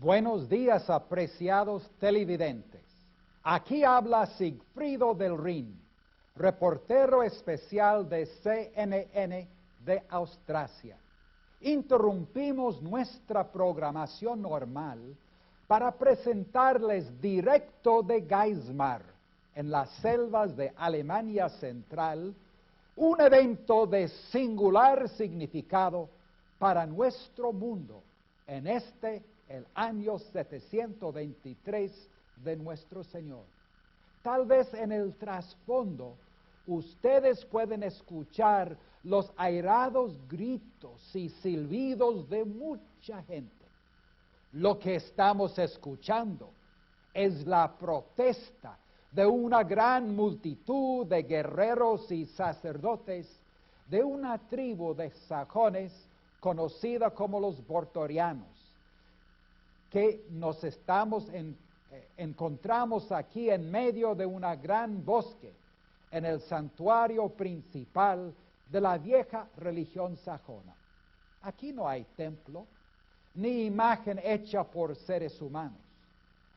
Buenos días, apreciados televidentes. Aquí habla Sigfrido del Rin, reportero especial de CNN de Austrasia. Interrumpimos nuestra programación normal para presentarles directo de Geismar, en las selvas de Alemania Central, un evento de singular significado para nuestro mundo en el año 723 de nuestro Señor. Tal vez en el trasfondo ustedes pueden escuchar los airados gritos y silbidos de mucha gente. Lo que estamos escuchando es la protesta de una gran multitud de guerreros y sacerdotes de una tribu de sajones conocida como los bortorianos, que nos encontramos aquí en medio de una gran bosque, en el santuario principal de la vieja religión sajona. Aquí no hay templo, ni imagen hecha por seres humanos.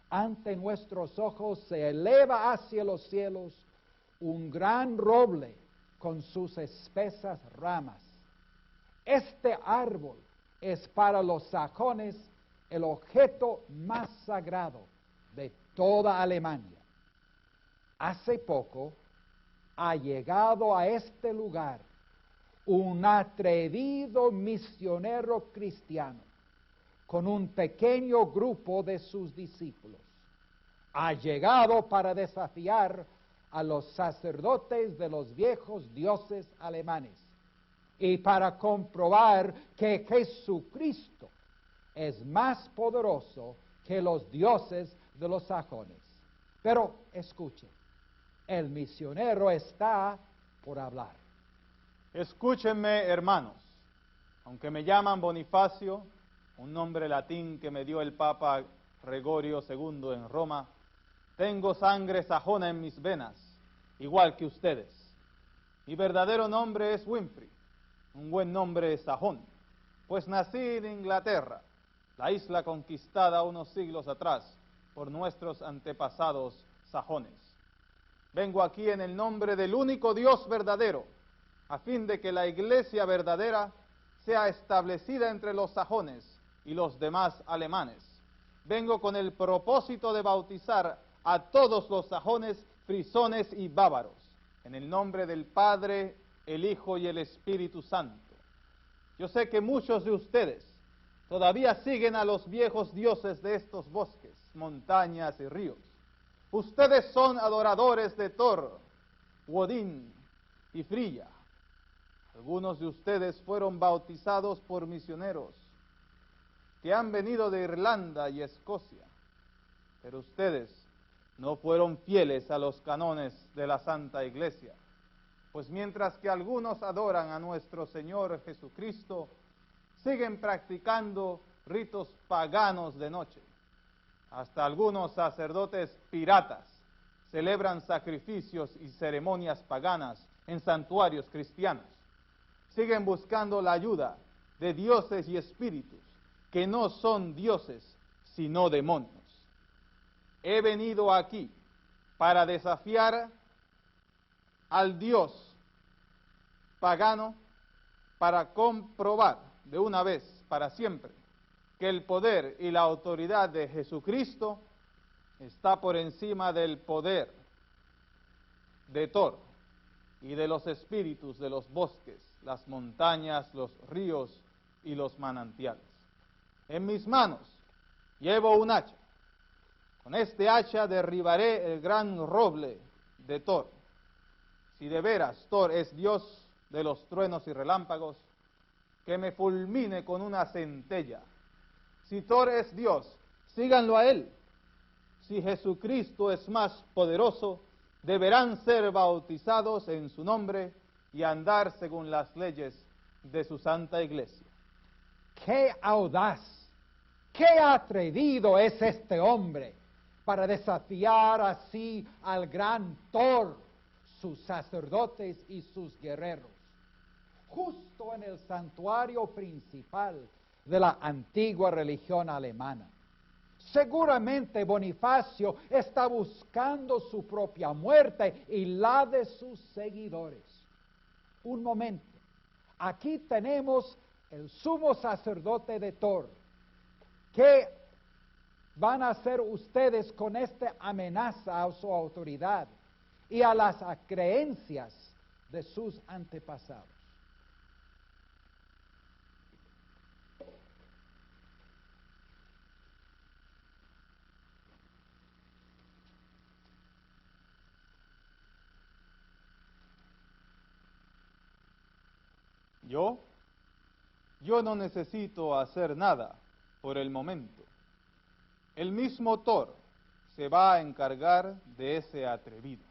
Ante nuestros ojos se eleva hacia los cielos un gran roble con sus espesas ramas. Este árbol es para los sajones el objeto más sagrado de toda Alemania. Hace poco ha llegado a este lugar un atrevido misionero cristiano con un pequeño grupo de sus discípulos. Ha llegado para desafiar a los sacerdotes de los viejos dioses alemanes y para comprobar que Jesucristo es más poderoso que los dioses de los sajones. Pero escuchen, el misionero está por hablar. Escúchenme, hermanos, aunque me llaman Bonifacio, un nombre latín que me dio el Papa Gregorio II en Roma, tengo sangre sajona en mis venas, igual que ustedes. Mi verdadero nombre es Winfried, un buen nombre sajón, pues nací en Inglaterra, la isla conquistada unos siglos atrás por nuestros antepasados sajones. Vengo aquí en el nombre del único Dios verdadero, a fin de que la iglesia verdadera sea establecida entre los sajones y los demás alemanes. Vengo con el propósito de bautizar a todos los sajones, frisones y bávaros, en el nombre del Padre, el Hijo y el Espíritu Santo. Yo sé que muchos de ustedes todavía siguen a los viejos dioses de estos bosques, montañas y ríos. Ustedes son adoradores de Thor, Odín y Frilla. Algunos de ustedes fueron bautizados por misioneros que han venido de Irlanda y Escocia, pero ustedes no fueron fieles a los cánones de la Santa Iglesia, pues mientras que algunos adoran a nuestro Señor Jesucristo, siguen practicando ritos paganos de noche. Hasta algunos sacerdotes piratas celebran sacrificios y ceremonias paganas en santuarios cristianos. Siguen buscando la ayuda de dioses y espíritus que no son dioses, sino demonios. He venido aquí para desafiar al Dios pagano, para comprobar de una vez para siempre que el poder y la autoridad de Jesucristo está por encima del poder de Thor y de los espíritus de los bosques, las montañas, los ríos y los manantiales. En mis manos llevo un hacha. Con este hacha derribaré el gran roble de Thor. Si de veras Thor es Dios de los truenos y relámpagos, que me fulmine con una centella. Si Thor es Dios, síganlo a él. Si Jesucristo es más poderoso, deberán ser bautizados en su nombre y andar según las leyes de su santa iglesia. ¡Qué audaz! ¡Qué atrevido es este hombre para desafiar así al gran Thor, sus sacerdotes y sus guerreros! Justo en el santuario principal de la antigua religión alemana. Seguramente Bonifacio está buscando su propia muerte y la de sus seguidores. Un momento. Aquí tenemos el sumo sacerdote de Tor. ¿Qué van a hacer ustedes con esta amenaza a su autoridad y a las creencias de sus antepasados? Yo no necesito hacer nada por el momento. El mismo Thor se va a encargar de ese atrevido.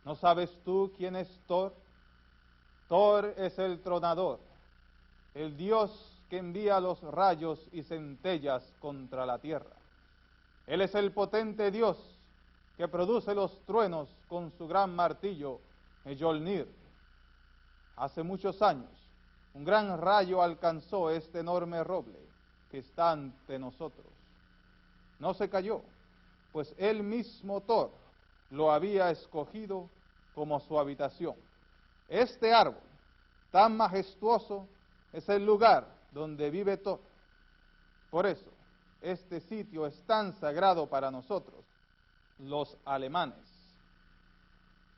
¿No sabes tú quién es Thor? Thor es el tronador, el dios que envía los rayos y centellas contra la tierra. Él es el potente dios que produce los truenos con su gran martillo, Mjolnir. Hace muchos años, un gran rayo alcanzó este enorme roble que está ante nosotros. No se cayó, pues él mismo Thor lo había escogido como su habitación. Este árbol tan majestuoso es el lugar donde vive Thor. Por eso, este sitio es tan sagrado para nosotros, los alemanes.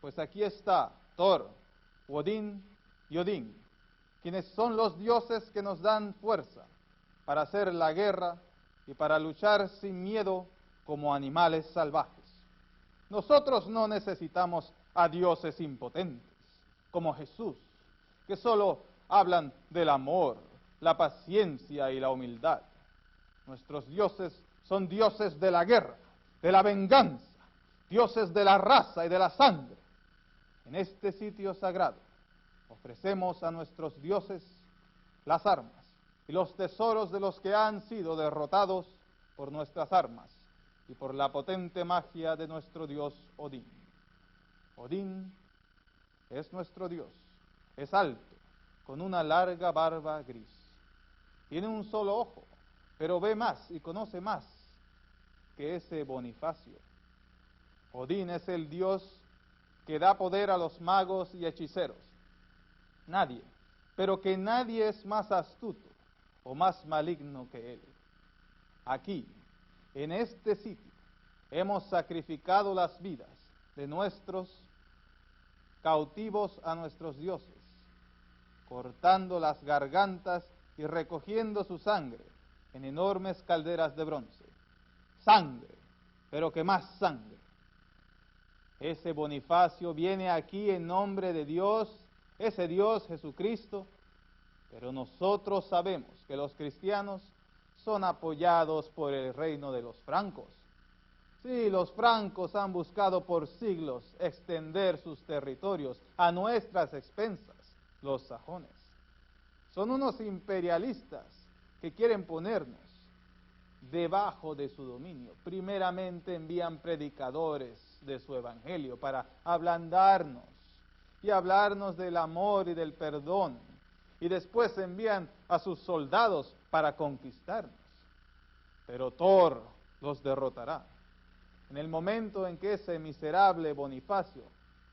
Pues aquí está Thor, Odín y Odín, quienes son los dioses que nos dan fuerza para hacer la guerra y para luchar sin miedo como animales salvajes. Nosotros no necesitamos a dioses impotentes, como Jesús, que solo hablan del amor, la paciencia y la humildad. Nuestros dioses son dioses de la guerra, de la venganza, dioses de la raza y de la sangre. En este sitio sagrado ofrecemos a nuestros dioses las armas y los tesoros de los que han sido derrotados por nuestras armas y por la potente magia de nuestro dios Odín. Odín es nuestro dios, es alto, con una larga barba gris. Tiene un solo ojo, pero ve más y conoce más que ese Bonifacio. Odín es el dios que da poder a los magos y hechiceros. Nadie, pero que nadie es más astuto o más maligno que él. Aquí, en este sitio, hemos sacrificado las vidas de nuestros cautivos a nuestros dioses, cortando las gargantas y recogiendo su sangre en enormes calderas de bronce. Sangre, pero que más sangre. Ese Bonifacio viene aquí en nombre de Dios, ese Dios Jesucristo, pero nosotros sabemos que los cristianos son apoyados por el reino de los francos. Sí, los francos han buscado por siglos extender sus territorios a nuestras expensas, los sajones. Son unos imperialistas que quieren ponernos debajo de su dominio. Primeramente envían predicadores de su evangelio para ablandarnos y hablarnos del amor y del perdón. Y después envían a sus soldados para conquistarnos. Pero Thor los derrotará. En el momento en que ese miserable Bonifacio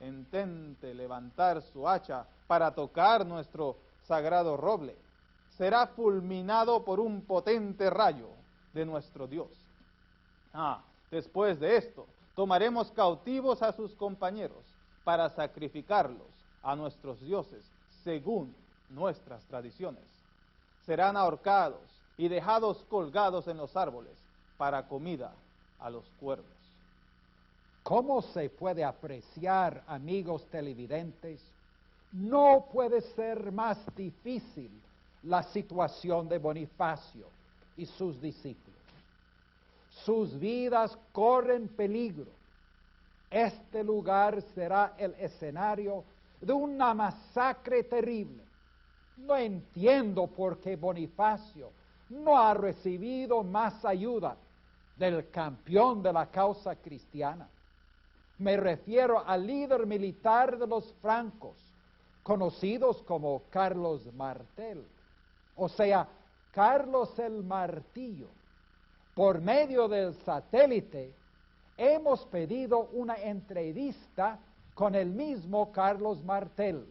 intente levantar su hacha para tocar nuestro sagrado roble, será fulminado por un potente rayo de nuestro Dios. Después de esto, tomaremos cautivos a sus compañeros para sacrificarlos a nuestros dioses según nuestras tradiciones. Serán ahorcados y dejados colgados en los árboles para comida a los cuervos. ¿Cómo se puede apreciar, amigos televidentes? No puede ser más difícil la situación de Bonifacio y sus discípulos. Sus vidas corren peligro. Este lugar será el escenario de una masacre terrible. No entiendo por qué Bonifacio no ha recibido más ayuda del campeón de la causa cristiana. Me refiero al líder militar de los francos, conocidos como Carlos Martel, o sea, Carlos el Martillo. por medio del satélite, hemos pedido una entrevista con el mismo Carlos Martel,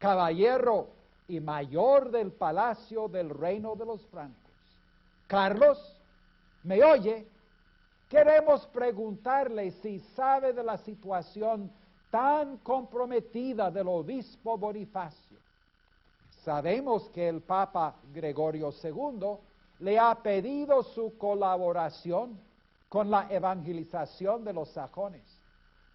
caballero y mayor del Palacio del Reino de los Francos. Carlos, ¿me oye? Queremos preguntarle si sabe de la situación tan comprometida del obispo Bonifacio. Sabemos que el Papa Gregorio II le ha pedido su colaboración con la evangelización de los sajones.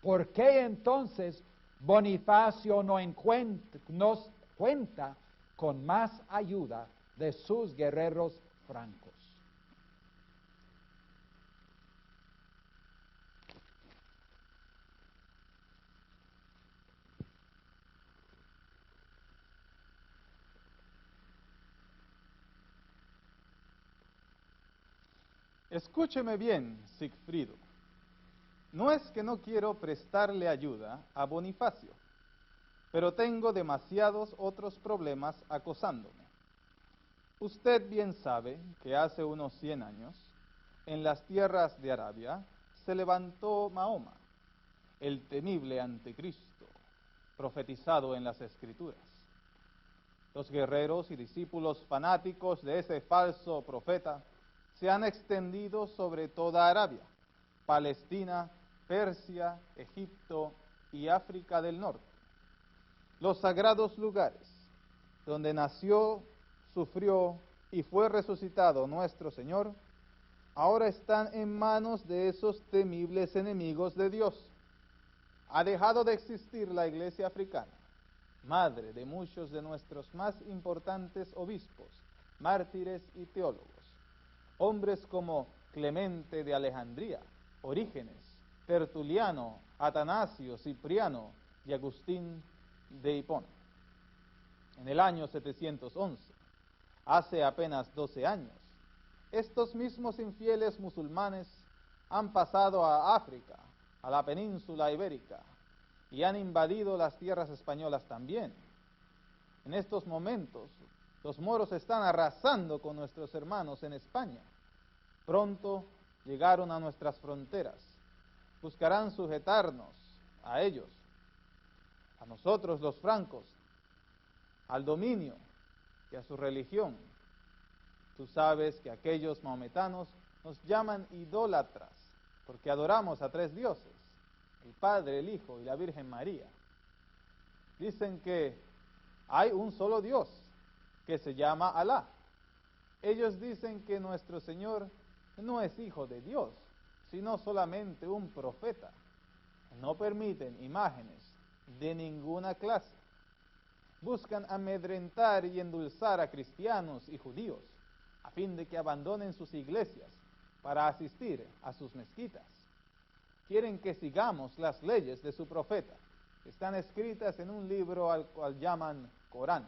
¿Por qué entonces Bonifacio nos cuenta con más ayuda de sus guerreros francos? Escúcheme bien, Sigfrido. No es que no quiero prestarle ayuda a Bonifacio, pero tengo demasiados otros problemas acosándome. Usted bien sabe que hace unos 100 años, en las tierras de Arabia, se levantó Mahoma, el temible anticristo, profetizado en las Escrituras. Los guerreros y discípulos fanáticos de ese falso profeta se han extendido sobre toda Arabia, Palestina, Persia, Egipto y África del Norte. Los sagrados lugares donde nació, sufrió y fue resucitado nuestro Señor, ahora están en manos de esos temibles enemigos de Dios. Ha dejado de existir la Iglesia africana, madre de muchos de nuestros más importantes obispos, mártires y teólogos. Hombres como Clemente de Alejandría, Orígenes, Tertuliano, Atanasio, Cipriano y Agustín de Hipona. En el año 711, hace apenas 12 años, estos mismos infieles musulmanes han pasado a África, a la península ibérica, y han invadido las tierras españolas también. En estos momentos, los moros están arrasando con nuestros hermanos en España. Pronto llegaron a nuestras fronteras. Buscarán sujetarnos a ellos, a nosotros los francos, al dominio y a su religión. Tú sabes que aquellos maometanos nos llaman idólatras, porque adoramos a 3 dioses, el Padre, el Hijo y la Virgen María. Dicen que hay un solo Dios, que se llama Alá. Ellos dicen que nuestro Señor no es hijo de Dios, sino solamente un profeta. No permiten imágenes de ninguna clase. Buscan amedrentar y endulzar a cristianos y judíos, a fin de que abandonen sus iglesias para asistir a sus mezquitas. Quieren que sigamos las leyes de su profeta, que están escritas en un libro al cual llaman Corán.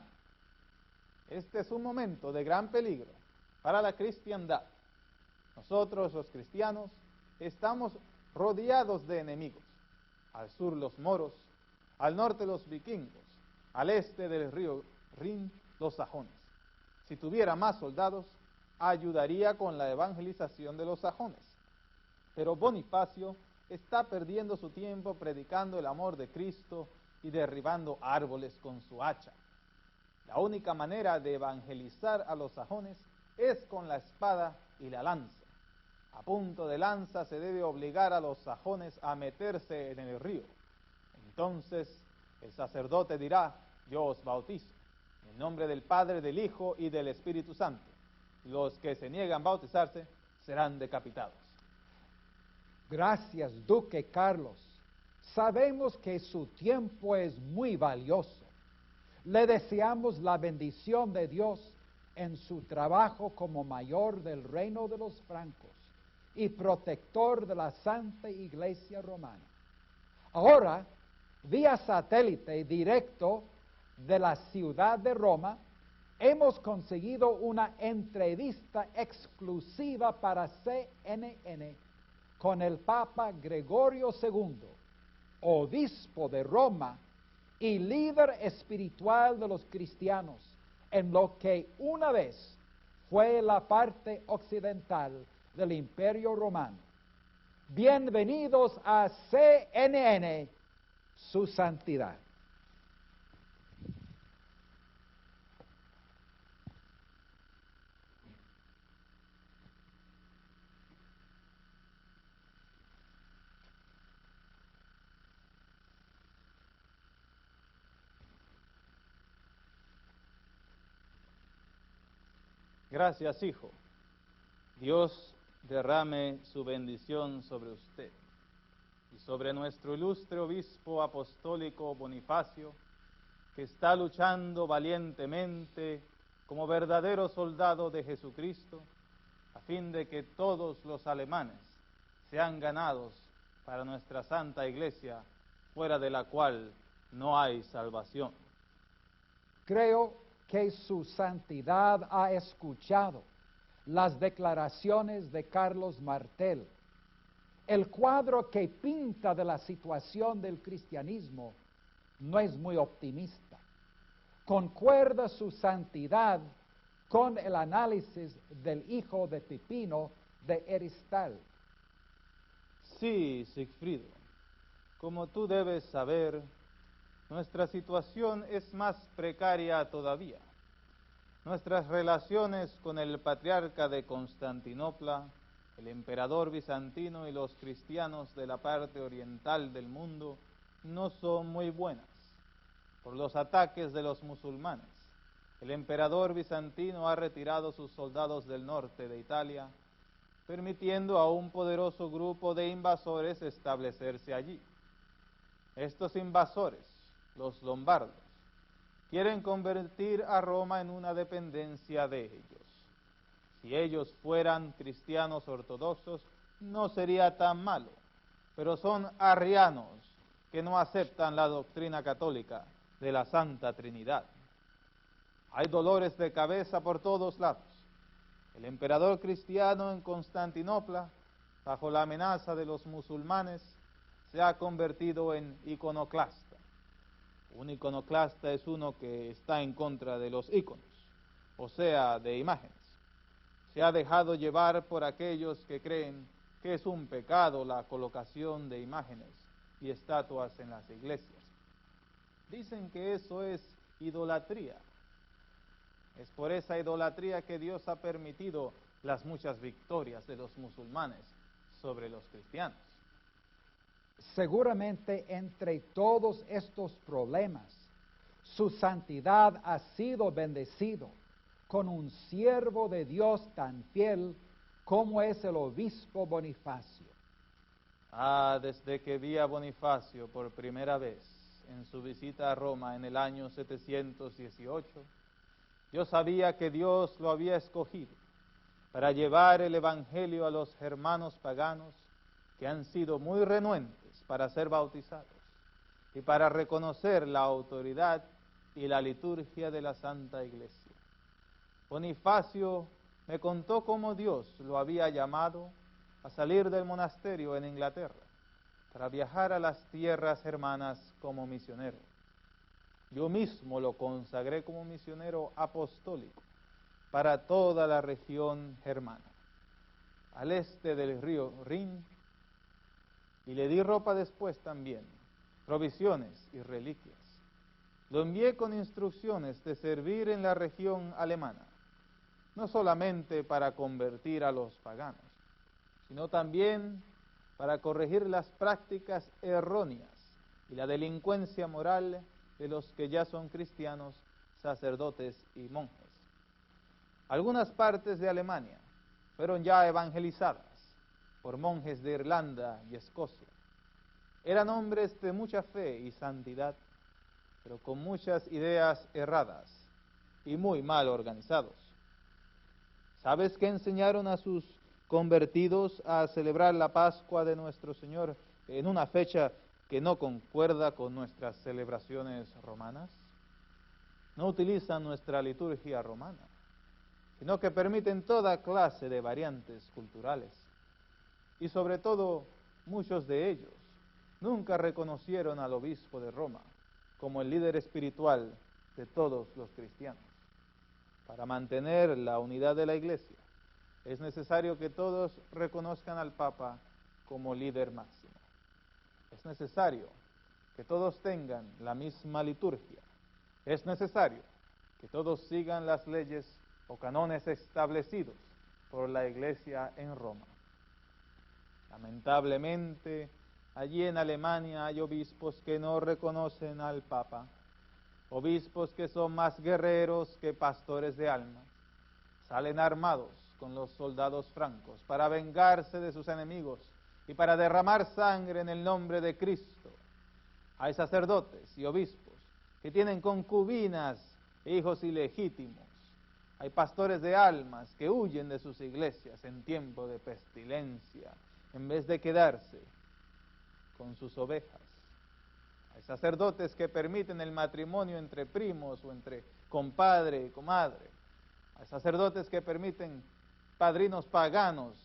Este es un momento de gran peligro para la cristiandad. Nosotros, los cristianos, estamos rodeados de enemigos. Al sur los moros, al norte los vikingos, al este del río Rin los sajones. Si tuviera más soldados, ayudaría con la evangelización de los sajones. Pero Bonifacio está perdiendo su tiempo predicando el amor de Cristo y derribando árboles con su hacha. La única manera de evangelizar a los sajones es con la espada y la lanza. A punto de lanza se debe obligar a los sajones a meterse en el río. Entonces el sacerdote dirá: yo os bautizo, en el nombre del Padre, del Hijo y del Espíritu Santo. Los que se niegan a bautizarse serán decapitados. Gracias, Duque Carlos. Sabemos que su tiempo es muy valioso. Le deseamos la bendición de Dios en su trabajo como mayor del reino de los francos y protector de la Santa Iglesia Romana. Ahora, vía satélite directo de la ciudad de Roma, hemos conseguido una entrevista exclusiva para CNN con el Papa Gregorio II, obispo de Roma y líder espiritual de los cristianos en lo que una vez fue la parte occidental del Imperio Romano. Bienvenidos a CNN, su santidad. Gracias, hijo. Dios derrame su bendición sobre usted y sobre nuestro ilustre obispo apostólico Bonifacio, que está luchando valientemente como verdadero soldado de Jesucristo, a fin de que todos los alemanes sean ganados para nuestra Santa Iglesia, fuera de la cual no hay salvación. Creo que su santidad ha escuchado las declaraciones de Carlos Martel. El cuadro que pinta de la situación del cristianismo no es muy optimista. Concuerda su santidad con el análisis del hijo de Pipino de Heristal. Sí, Sigfrido, como tú debes saber, nuestra situación es más precaria todavía. Nuestras relaciones con el patriarca de Constantinopla, el emperador bizantino y los cristianos de la parte oriental del mundo no son muy buenas. Por los ataques de los musulmanes, el emperador bizantino ha retirado sus soldados del norte de Italia, permitiendo a un poderoso grupo de invasores establecerse allí. Estos invasores, los lombardos, quieren convertir a Roma en una dependencia de ellos. Si ellos fueran cristianos ortodoxos, no sería tan malo, pero son arrianos que no aceptan la doctrina católica de la Santa Trinidad. Hay dolores de cabeza por todos lados. El emperador cristiano en Constantinopla, bajo la amenaza de los musulmanes, se ha convertido en iconoclasta. Un iconoclasta es uno que está en contra de los íconos, o sea, de imágenes. Se ha dejado llevar por aquellos que creen que es un pecado la colocación de imágenes y estatuas en las iglesias. Dicen que eso es idolatría. Es por esa idolatría que Dios ha permitido las muchas victorias de los musulmanes sobre los cristianos. Seguramente entre todos estos problemas, su santidad ha sido bendecido con un siervo de Dios tan fiel como es el obispo Bonifacio. Desde que vi a Bonifacio por primera vez en su visita a Roma en el año 718, yo sabía que Dios lo había escogido para llevar el evangelio a los hermanos paganos que han sido muy renuentes para ser bautizados y para reconocer la autoridad y la liturgia de la Santa Iglesia. Bonifacio me contó cómo Dios lo había llamado a salir del monasterio en Inglaterra para viajar a las tierras hermanas como misionero. Yo mismo lo consagré como misionero apostólico para toda la región germana, al este del río Rin, y le di ropa después también, provisiones y reliquias. Lo envié con instrucciones de servir en la región alemana, no solamente para convertir a los paganos, sino también para corregir las prácticas erróneas y la delincuencia moral de los que ya son cristianos, sacerdotes y monjes. Algunas partes de Alemania fueron ya evangelizadas por monjes de Irlanda y Escocia. Eran hombres de mucha fe y santidad, pero con muchas ideas erradas y muy mal organizados. ¿Sabes qué enseñaron a sus convertidos a celebrar la Pascua de nuestro Señor en una fecha que no concuerda con nuestras celebraciones romanas? No utilizan nuestra liturgia romana, sino que permiten toda clase de variantes culturales. Y sobre todo, muchos de ellos nunca reconocieron al obispo de Roma como el líder espiritual de todos los cristianos. Para mantener la unidad de la Iglesia, es necesario que todos reconozcan al Papa como líder máximo. Es necesario que todos tengan la misma liturgia. Es necesario que todos sigan las leyes o canones establecidos por la Iglesia en Roma. Lamentablemente, allí en Alemania hay obispos que no reconocen al Papa, obispos que son más guerreros que pastores de almas. Salen armados con los soldados francos para vengarse de sus enemigos y para derramar sangre en el nombre de Cristo. Hay sacerdotes y obispos que tienen concubinas e hijos ilegítimos. Hay pastores de almas que huyen de sus iglesias en tiempo de pestilencia en vez de quedarse con sus ovejas. Hay sacerdotes que permiten el matrimonio entre primos o entre compadre y comadre. Hay sacerdotes que permiten padrinos paganos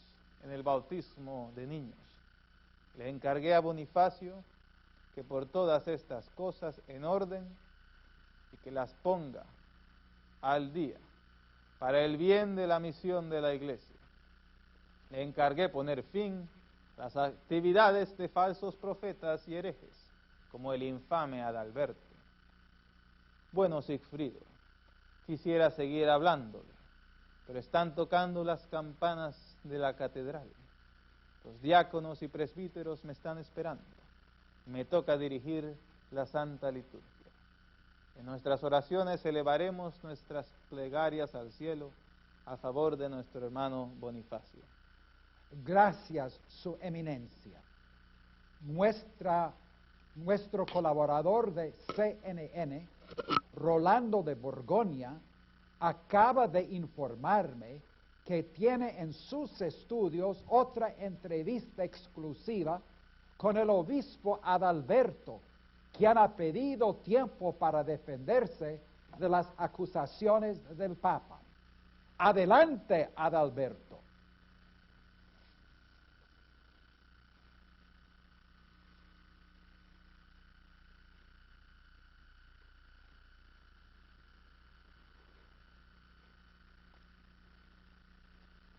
en el bautismo de niños. Le encargué a Bonifacio que por todas estas cosas en orden y que las ponga al día para el bien de la misión de la Iglesia. Le encargué poner fin a las actividades de falsos profetas y herejes, como el infame Adalberto. Bueno, Sigfrido, quisiera seguir hablándole, pero están tocando las campanas de la catedral. Los diáconos y presbíteros me están esperando. Me toca dirigir la Santa Liturgia. En nuestras oraciones elevaremos nuestras plegarias al cielo a favor de nuestro hermano Bonifacio. Gracias, Su Eminencia. Nuestro colaborador de CNN, Rolando de Borgoña, acaba de informarme que tiene en sus estudios otra entrevista exclusiva con el obispo Adalberto, quien ha pedido tiempo para defenderse de las acusaciones del Papa. Adelante, Adalberto.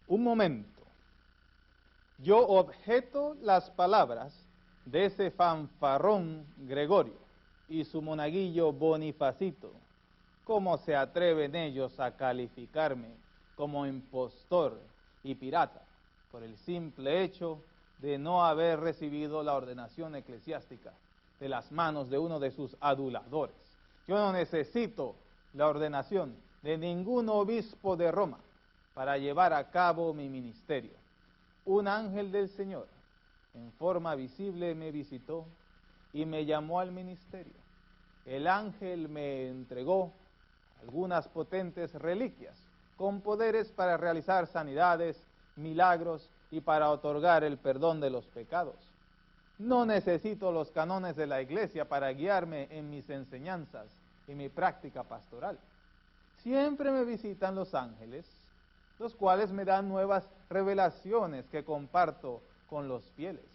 Un momento. Yo objeto las palabras de ese fanfarrón Gregorio y su monaguillo Bonifacito. ¿Cómo se atreven ellos a calificarme como impostor y pirata por el simple hecho de no haber recibido la ordenación eclesiástica de las manos de uno de sus aduladores? Yo no necesito la ordenación de ningún obispo de Roma para llevar a cabo mi ministerio. Un ángel del Señor en forma visible me visitó y me llamó al ministerio. El ángel me entregó algunas potentes reliquias con poderes para realizar sanidades, milagros y para otorgar el perdón de los pecados. No necesito los canones de la Iglesia para guiarme en mis enseñanzas y mi práctica pastoral. Siempre me visitan los ángeles, los cuales me dan nuevas revelaciones que comparto con los fieles.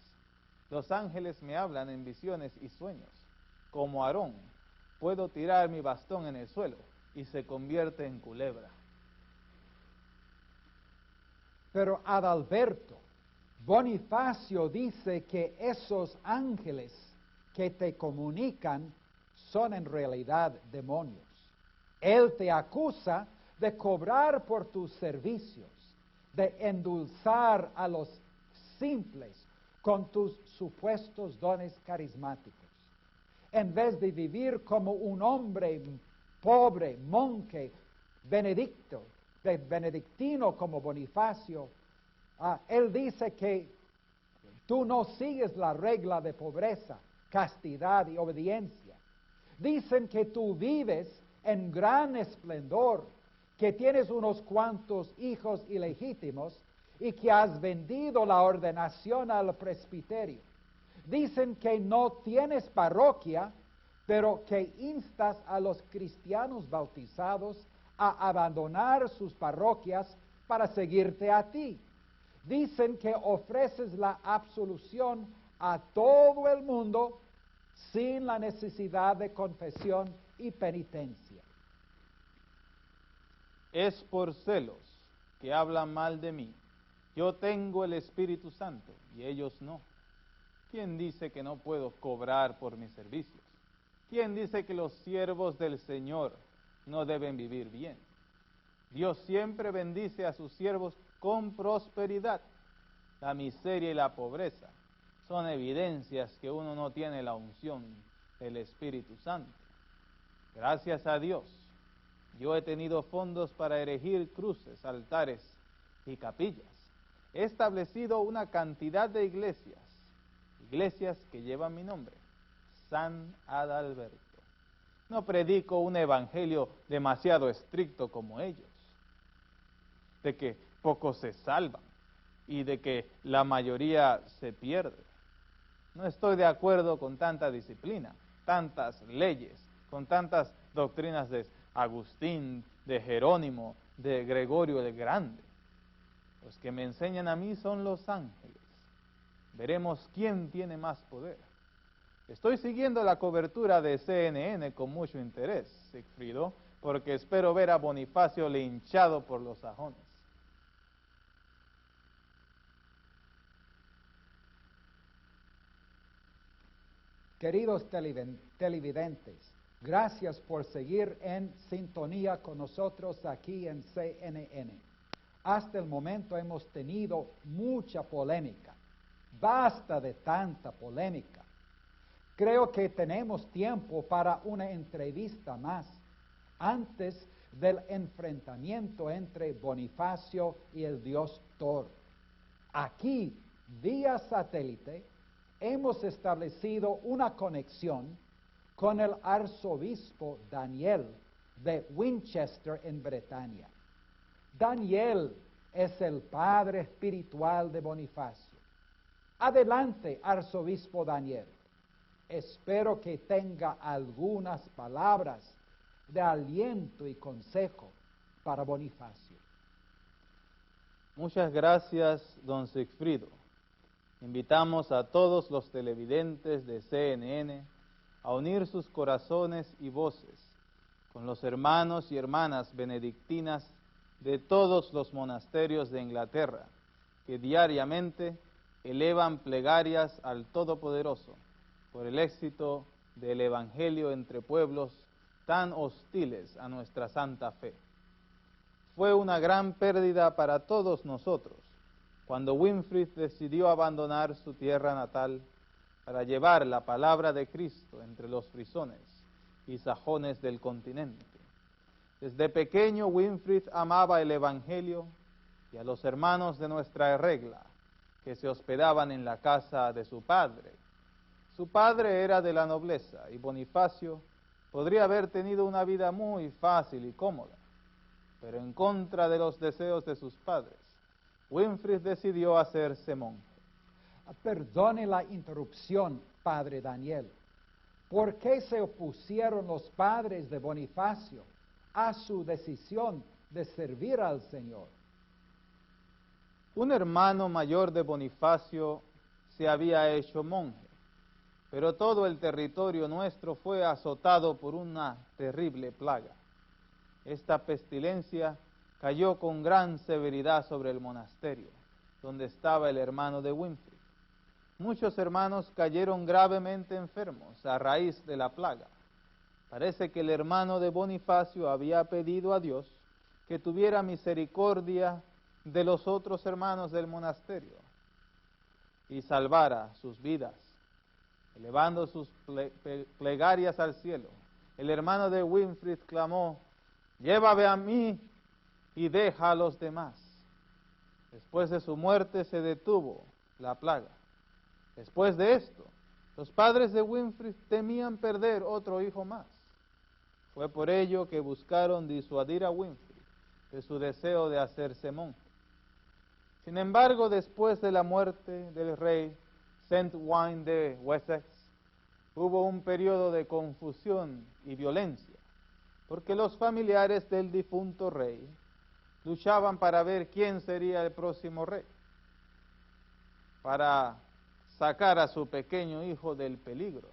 Los ángeles me hablan en visiones y sueños. Como Aarón, puedo tirar mi bastón en el suelo y se convierte en culebra. Pero Adalberto, Bonifacio dice que esos ángeles que te comunican son en realidad demonios. Él te acusa de cobrar por tus servicios, de endulzar a los simples con tus supuestos dones carismáticos. En vez de vivir como un hombre pobre, monje, benedictino como Bonifacio, él dice que tú no sigues la regla de pobreza, castidad y obediencia. Dicen que tú vives en gran esplendor, que tienes unos cuantos hijos ilegítimos y que has vendido la ordenación al presbiterio. Dicen que no tienes parroquia, pero que instas a los cristianos bautizados a abandonar sus parroquias para seguirte a ti. Dicen que ofreces la absolución a todo el mundo sin la necesidad de confesión y penitencia. Es por celos que hablan mal de mí. Yo tengo el Espíritu Santo y ellos no. ¿Quién dice que no puedo cobrar por mis servicios? ¿Quién dice que los siervos del Señor no deben vivir bien? Dios siempre bendice a sus siervos con prosperidad. La miseria y la pobreza son evidencias que uno no tiene la unción del Espíritu Santo. Gracias a Dios, yo he tenido fondos para erigir cruces, altares y capillas. He establecido una cantidad de iglesias que llevan mi nombre, San Adalberto. No predico un evangelio demasiado estricto como ellos, de que pocos se salvan y de que la mayoría se pierde. No estoy de acuerdo con tanta disciplina, tantas leyes, con tantas doctrinas de Agustín, de Jerónimo, de Gregorio el Grande. Los que me enseñan a mí son los ángeles. Veremos quién tiene más poder. Estoy siguiendo la cobertura de CNN con mucho interés, Sigfrido, porque espero ver a Bonifacio linchado por los sajones. Queridos televidentes, gracias por seguir en sintonía con nosotros aquí en CNN. Hasta el momento hemos tenido mucha polémica. Basta de tanta polémica. Creo que tenemos tiempo para una entrevista más antes del enfrentamiento entre Bonifacio y el dios Thor. Aquí, vía satélite, hemos establecido una conexión con el arzobispo Daniel de Winchester en Bretaña. Daniel es el padre espiritual de Bonifacio. Adelante, arzobispo Daniel. Espero que tenga algunas palabras de aliento y consejo para Bonifacio. Muchas gracias, don Sigfrido. Invitamos a todos los televidentes de CNN a unir sus corazones y voces con los hermanos y hermanas benedictinas de todos los monasterios de Inglaterra, que diariamente elevan plegarias al Todopoderoso por el éxito del Evangelio entre pueblos tan hostiles a nuestra santa fe. Fue una gran pérdida para todos nosotros cuando Winfrid decidió abandonar su tierra natal para llevar la palabra de Cristo entre los frisones y sajones del continente. Desde pequeño Winfrid amaba el Evangelio y a los hermanos de nuestra regla que se hospedaban en la casa de su padre. Su padre era de la nobleza y Bonifacio podría haber tenido una vida muy fácil y cómoda, pero en contra de los deseos de sus padres, Winfrid decidió hacerse monje. Perdone la interrupción, padre Daniel. ¿Por qué se opusieron los padres de Bonifacio a su decisión de servir al Señor? Un hermano mayor de Bonifacio se había hecho monje, pero todo el territorio nuestro fue azotado por una terrible plaga. Esta pestilencia cayó con gran severidad sobre el monasterio, donde estaba el hermano de Winfrid. Muchos hermanos cayeron gravemente enfermos a raíz de la plaga. Parece que el hermano de Bonifacio había pedido a Dios que tuviera misericordia de los otros hermanos del monasterio y salvara sus vidas. Elevando sus plegarias al cielo, el hermano de Winfrid clamó: «Llévame a mí y deja a los demás». Después de su muerte se detuvo la plaga. Después de esto, los padres de Winfrid temían perder otro hijo más. Fue por ello que buscaron disuadir a Winfrid de su deseo de hacerse monje. Sin embargo, después de la muerte del rey Saint Wine de Wessex, hubo un periodo de confusión y violencia, porque los familiares del difunto rey luchaban para ver quién sería el próximo rey, para sacar a su pequeño hijo del peligro.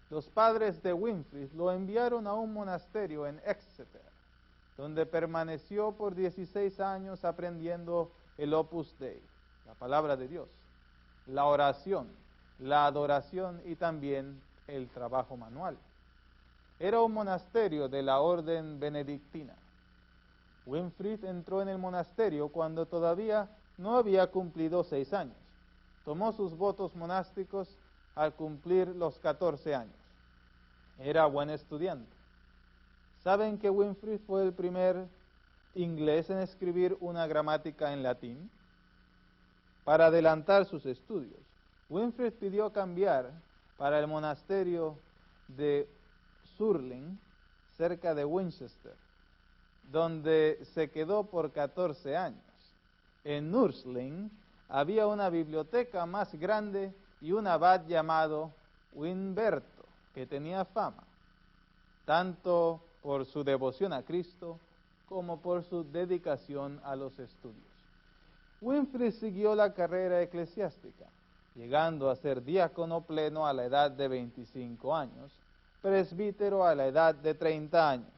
Los padres de Winfrid lo enviaron a un monasterio en Exeter, donde permaneció por 16 años aprendiendo el Opus Dei, la palabra de Dios, la oración, la adoración y también el trabajo manual. Era un monasterio de la orden benedictina. Winfrid entró en el monasterio cuando todavía no había cumplido 6 años. Tomó sus votos monásticos al cumplir los 14 años. Era buen estudiante. ¿Saben que Winfrid fue el primer inglés en escribir una gramática en latín? Para adelantar sus estudios, Winfrid pidió cambiar para el monasterio de Surling, cerca de Winchester, donde se quedó por 14 años. En Nursling había una biblioteca más grande y un abad llamado Winberto, que tenía fama, tanto por su devoción a Cristo como por su dedicación a los estudios. Winfrid siguió la carrera eclesiástica, llegando a ser diácono pleno a la edad de 25 años, presbítero a la edad de 30 años.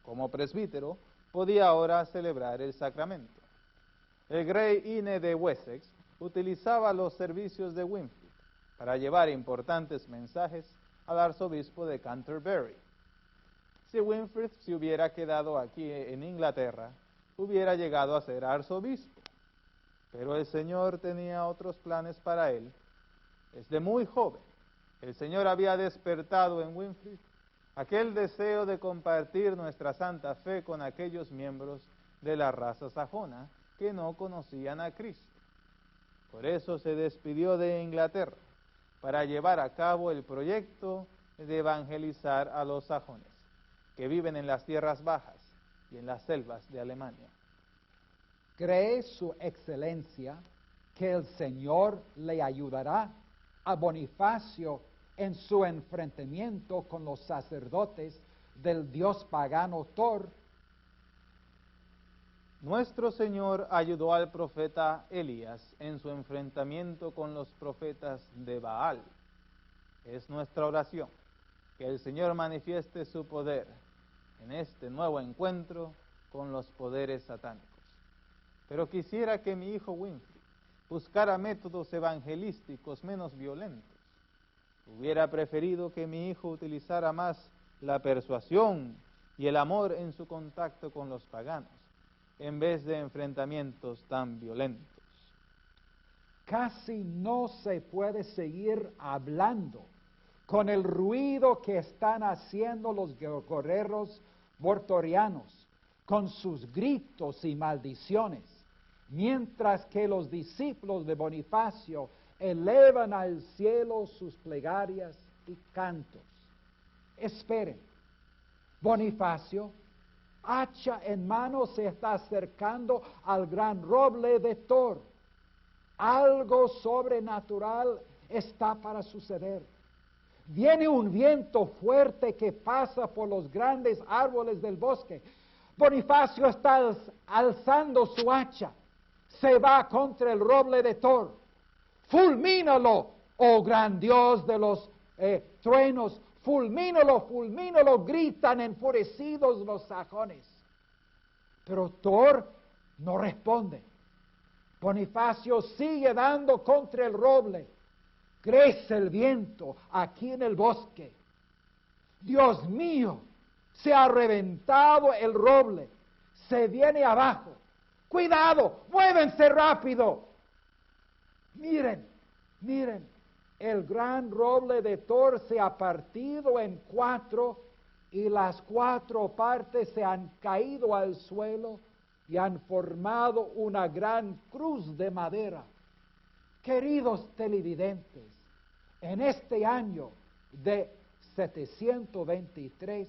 Como presbítero, podía ahora celebrar el sacramento. El Grey Ine de Wessex utilizaba los servicios de Winfrid para llevar importantes mensajes al arzobispo de Canterbury. Si Winfrid se hubiera quedado aquí en Inglaterra, hubiera llegado a ser arzobispo. Pero el Señor tenía otros planes para él. Desde muy joven, el Señor había despertado en Winfrid aquel deseo de compartir nuestra santa fe con aquellos miembros de la raza sajona que no conocían a Cristo. Por eso se despidió de Inglaterra, para llevar a cabo el proyecto de evangelizar a los sajones, que viven en las tierras bajas y en las selvas de Alemania. ¿Cree su excelencia que el Señor le ayudará a Bonifacio en su enfrentamiento con los sacerdotes del dios pagano Thor? Nuestro Señor ayudó al profeta Elías en su enfrentamiento con los profetas de Baal. Es nuestra oración que el Señor manifieste su poder en este nuevo encuentro con los poderes satánicos. Pero quisiera que mi hijo Winfrid buscara métodos evangelísticos menos violentos. Hubiera preferido que mi hijo utilizara más la persuasión y el amor en su contacto con los paganos, en vez de enfrentamientos tan violentos. Casi no se puede seguir hablando con el ruido que están haciendo los guerreros bortorianos, con sus gritos y maldiciones, mientras que los discípulos de Bonifacio elevan al cielo sus plegarias y cantos. Esperen, Bonifacio, hacha en mano, se está acercando al gran roble de Thor. Algo sobrenatural está para suceder. Viene un viento fuerte que pasa por los grandes árboles del bosque. Bonifacio está alzando su hacha. Se va contra el roble de Thor. Fulmínalo, oh gran Dios de los truenos. Fulmínalo, fulmínalo, gritan enfurecidos los sajones. Pero Thor no responde. Bonifacio sigue dando contra el roble. Crece el viento aquí en el bosque. Dios mío, se ha reventado el roble. Se viene abajo. ¡Cuidado! ¡Muévense rápido! Miren, miren. El gran roble de Thor se ha partido en 4 y las 4 partes se han caído al suelo y han formado una gran cruz de madera. Queridos televidentes, en este año de 723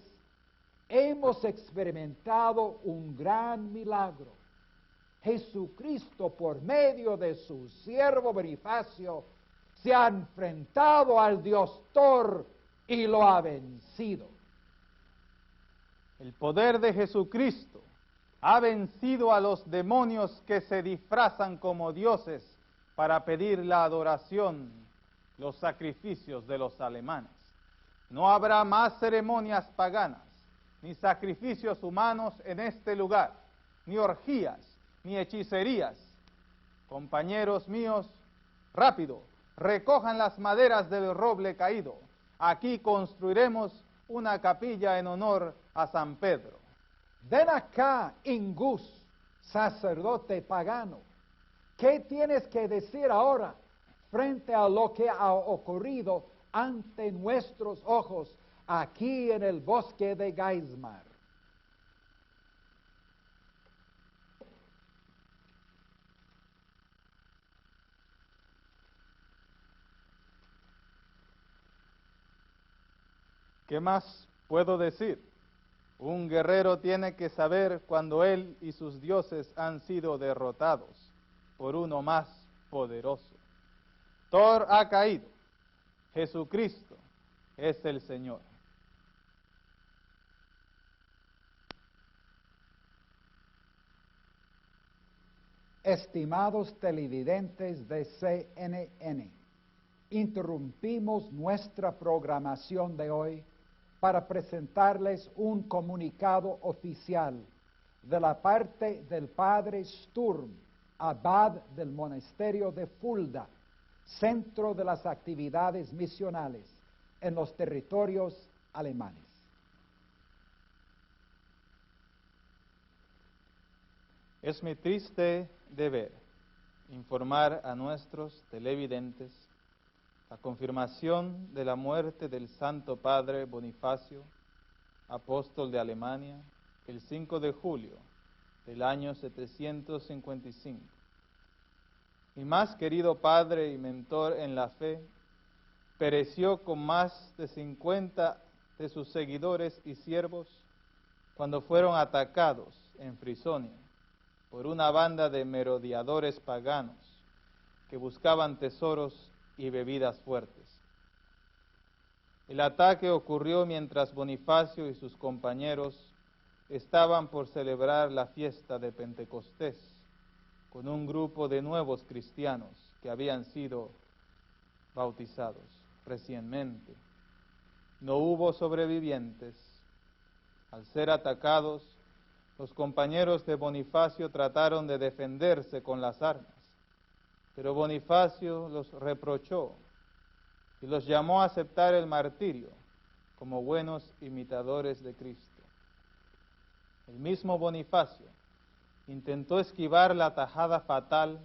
hemos experimentado un gran milagro. Jesucristo, por medio de su siervo Bonifacio, se ha enfrentado al dios Thor y lo ha vencido. El poder de Jesucristo ha vencido a los demonios que se disfrazan como dioses para pedir la adoración, los sacrificios de los alemanes. No habrá más ceremonias paganas, ni sacrificios humanos en este lugar, ni orgías, ni hechicerías. Compañeros míos, rápido, recojan las maderas del roble caído. Aquí construiremos una capilla en honor a San Pedro. Ven acá, Ingus, sacerdote pagano. ¿Qué tienes que decir ahora frente a lo que ha ocurrido ante nuestros ojos aquí en el bosque de Geismar? ¿Qué más puedo decir? Un guerrero tiene que saber cuando él y sus dioses han sido derrotados por uno más poderoso. Thor ha caído. Jesucristo es el Señor. Estimados televidentes de CNN, interrumpimos nuestra programación de hoy para presentarles un comunicado oficial de la parte del Padre Sturm, abad del monasterio de Fulda, centro de las actividades misionales en los territorios alemanes. Es mi triste deber informar a nuestros televidentes la confirmación de la muerte del Santo Padre Bonifacio, apóstol de Alemania, el 5 de julio del año 755. Mi más querido padre y mentor en la fe pereció con más de 50 de sus seguidores y siervos cuando fueron atacados en Frisonia por una banda de merodeadores paganos que buscaban tesoros y bebidas fuertes. El ataque ocurrió mientras Bonifacio y sus compañeros estaban por celebrar la fiesta de Pentecostés con un grupo de nuevos cristianos que habían sido bautizados recientemente. No hubo sobrevivientes. Al ser atacados, los compañeros de Bonifacio trataron de defenderse con las armas, pero Bonifacio los reprochó y los llamó a aceptar el martirio como buenos imitadores de Cristo. El mismo Bonifacio intentó esquivar la tajada fatal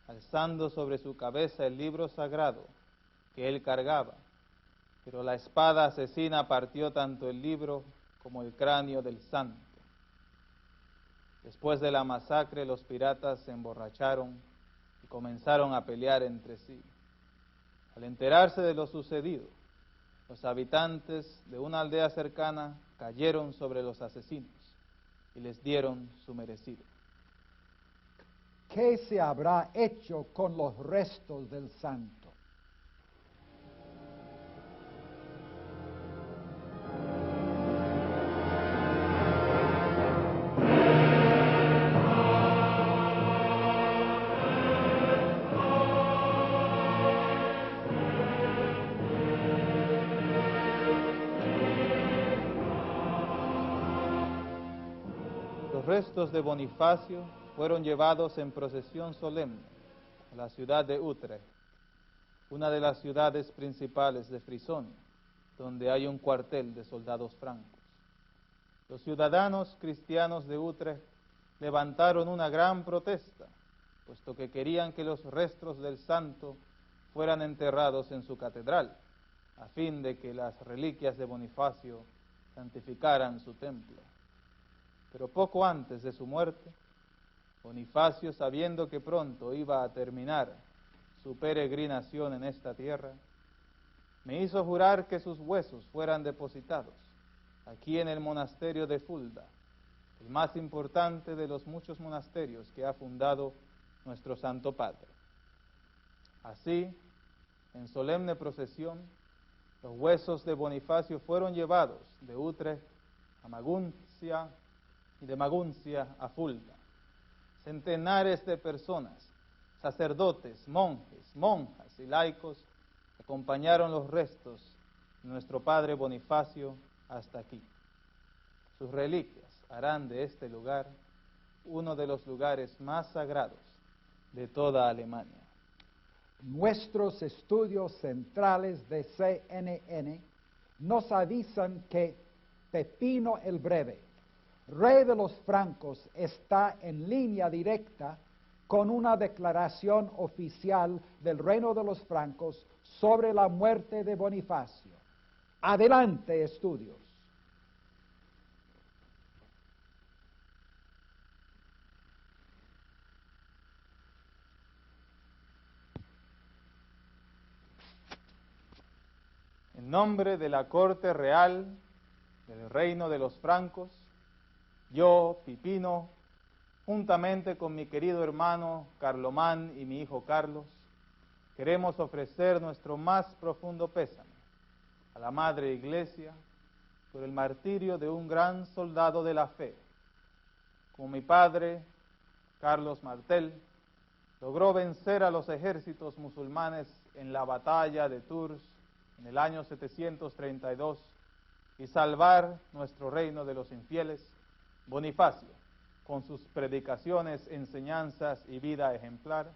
alzando sobre su cabeza el libro sagrado que él cargaba, pero la espada asesina partió tanto el libro como el cráneo del santo. Después de la masacre, los piratas se emborracharon y comenzaron a pelear entre sí. Al enterarse de lo sucedido, los habitantes de una aldea cercana cayeron sobre los asesinos y les dieron su merecido. ¿Qué se habrá hecho con los restos del santo? Los restos de Bonifacio fueron llevados en procesión solemne a la ciudad de Utrecht, una de las ciudades principales de Frisonia, donde hay un cuartel de soldados francos. Los ciudadanos cristianos de Utrecht levantaron una gran protesta, puesto que querían que los restos del santo fueran enterrados en su catedral, a fin de que las reliquias de Bonifacio santificaran su templo. Pero poco antes de su muerte, Bonifacio, sabiendo que pronto iba a terminar su peregrinación en esta tierra, me hizo jurar que sus huesos fueran depositados aquí en el monasterio de Fulda, el más importante de los muchos monasterios que ha fundado nuestro Santo Padre. Así, en solemne procesión, los huesos de Bonifacio fueron llevados de Utrecht a Maguncia y de Maguncia a Fulda. Centenares de personas, sacerdotes, monjes, monjas y laicos acompañaron los restos de nuestro Padre Bonifacio hasta aquí. sus reliquias harán de este lugar uno de los lugares más sagrados de toda Alemania. Nuestros estudios centrales de CNN nos avisan que Pepino el Breve, rey de los francos, está en línea directa con una declaración oficial del reino de los francos sobre la muerte de Bonifacio. Adelante, estudios. En nombre de la corte real del reino de los francos, yo, Pipino, juntamente con mi querido hermano Carlomán y mi hijo Carlos, queremos ofrecer nuestro más profundo pésame a la Madre Iglesia por el martirio de un gran soldado de la fe. Como mi padre, Carlos Martel, logró vencer a los ejércitos musulmanes en la batalla de Tours en el año 732 y salvar nuestro reino de los infieles, Bonifacio, con sus predicaciones, enseñanzas y vida ejemplar,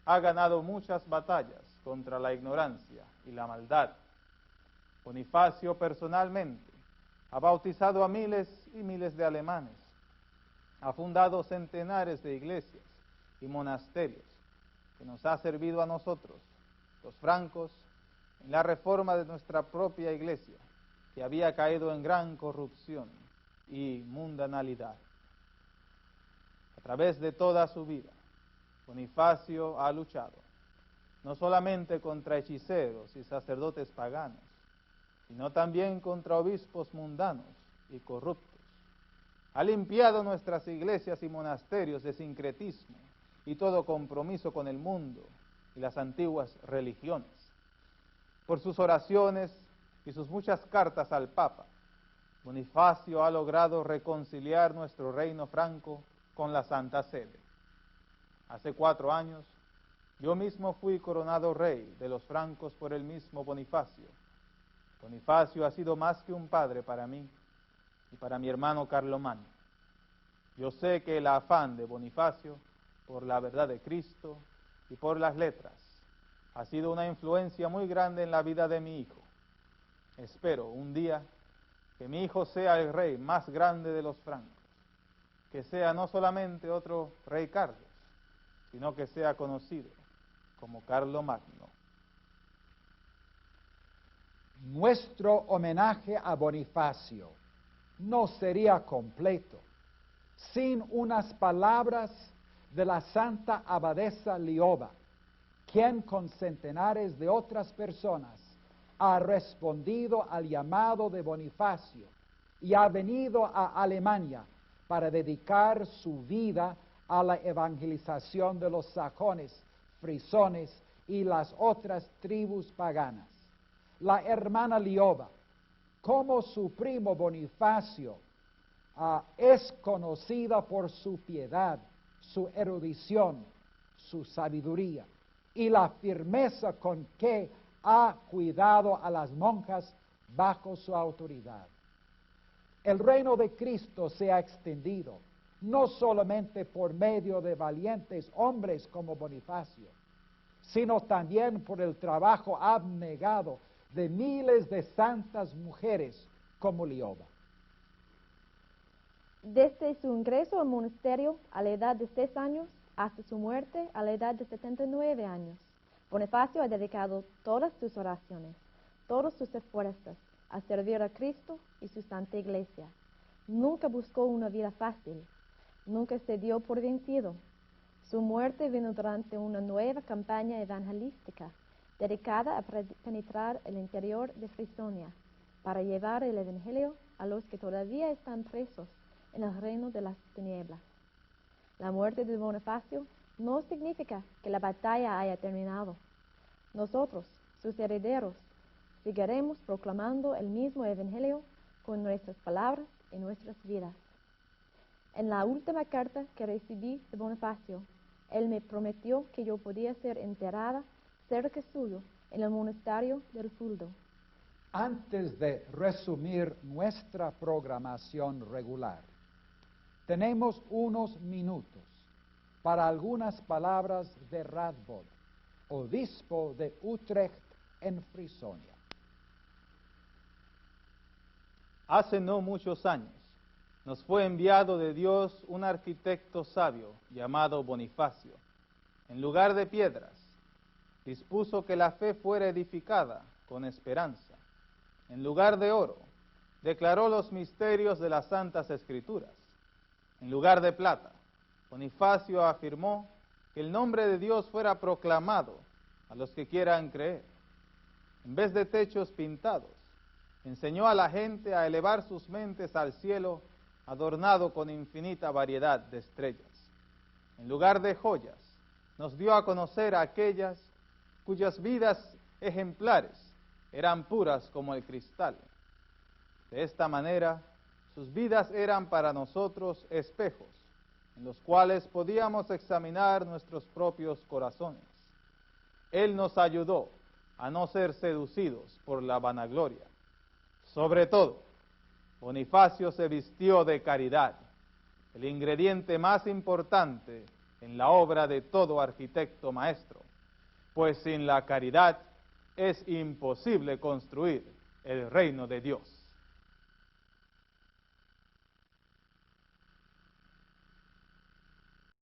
ha ganado muchas batallas contra la ignorancia y la maldad. Bonifacio personalmente ha bautizado a miles y miles de alemanes, ha fundado centenares de iglesias y monasterios que nos ha servido a nosotros, los francos, en la reforma de nuestra propia iglesia, que había caído en gran corrupción y mundanalidad. A través de toda su vida, Bonifacio ha luchado, no solamente contra hechiceros y sacerdotes paganos, sino también contra obispos mundanos y corruptos. Ha limpiado nuestras iglesias y monasterios de sincretismo y todo compromiso con el mundo y las antiguas religiones. Por sus oraciones y sus muchas cartas al Papa, Bonifacio ha logrado reconciliar nuestro reino franco con la Santa Sede. Hace 4 años, yo mismo fui coronado rey de los francos por el mismo Bonifacio. Bonifacio ha sido más que un padre para mí y para mi hermano Carlomán. Yo sé que el afán de Bonifacio por la verdad de Cristo y por las letras ha sido una influencia muy grande en la vida de mi hijo. Espero un día que mi hijo sea el rey más grande de los francos, que sea no solamente otro rey Carlos, sino que sea conocido como Carlomagno. Nuestro homenaje a Bonifacio no sería completo sin unas palabras de la Santa Abadesa Lioba, quien con centenares de otras personas ha respondido al llamado de Bonifacio y ha venido a Alemania para dedicar su vida a la evangelización de los sajones, frisones y las otras tribus paganas. La hermana Lioba, como su primo Bonifacio, es conocida por su piedad, su erudición, su sabiduría y la firmeza con que ha cuidado a las monjas bajo su autoridad. El reino de Cristo se ha extendido, no solamente por medio de valientes hombres como Bonifacio, sino también por el trabajo abnegado de miles de santas mujeres como Lioba. Desde su ingreso al monasterio a la edad de 6 años hasta su muerte a la edad de 79 años, Bonifacio ha dedicado todas sus oraciones, todos sus esfuerzos a servir a Cristo y su Santa Iglesia. Nunca buscó una vida fácil, nunca se dio por vencido. Su muerte vino durante una nueva campaña evangelística dedicada a penetrar el interior de Frisonia para llevar el Evangelio a los que todavía están presos en el reino de las tinieblas. La muerte de Bonifacio no significa que la batalla haya terminado. Nosotros, sus herederos, seguiremos proclamando el mismo Evangelio con nuestras palabras y nuestras vidas. En la última carta que recibí de Bonifacio, él me prometió que yo podía ser enterrada cerca suyo en el monasterio del Fuldo. Antes de resumir nuestra programación regular, tenemos unos minutos para algunas palabras de Radboud, obispo de Utrecht en Frisonia. Hace no muchos años nos fue enviado de Dios un arquitecto sabio llamado Bonifacio. En lugar de piedras, dispuso que la fe fuera edificada con esperanza. En lugar de oro, declaró los misterios de las Santas Escrituras. En lugar de plata, Bonifacio afirmó que el nombre de Dios fuera proclamado a los que quieran creer. En vez de techos pintados, enseñó a la gente a elevar sus mentes al cielo, adornado con infinita variedad de estrellas. En lugar de joyas, nos dio a conocer a aquellas cuyas vidas ejemplares eran puras como el cristal. De esta manera, sus vidas eran para nosotros espejos, en los cuales podíamos examinar nuestros propios corazones. Él nos ayudó a no ser seducidos por la vanagloria. Sobre todo, Bonifacio se vistió de caridad, el ingrediente más importante en la obra de todo arquitecto maestro, pues sin la caridad es imposible construir el reino de Dios.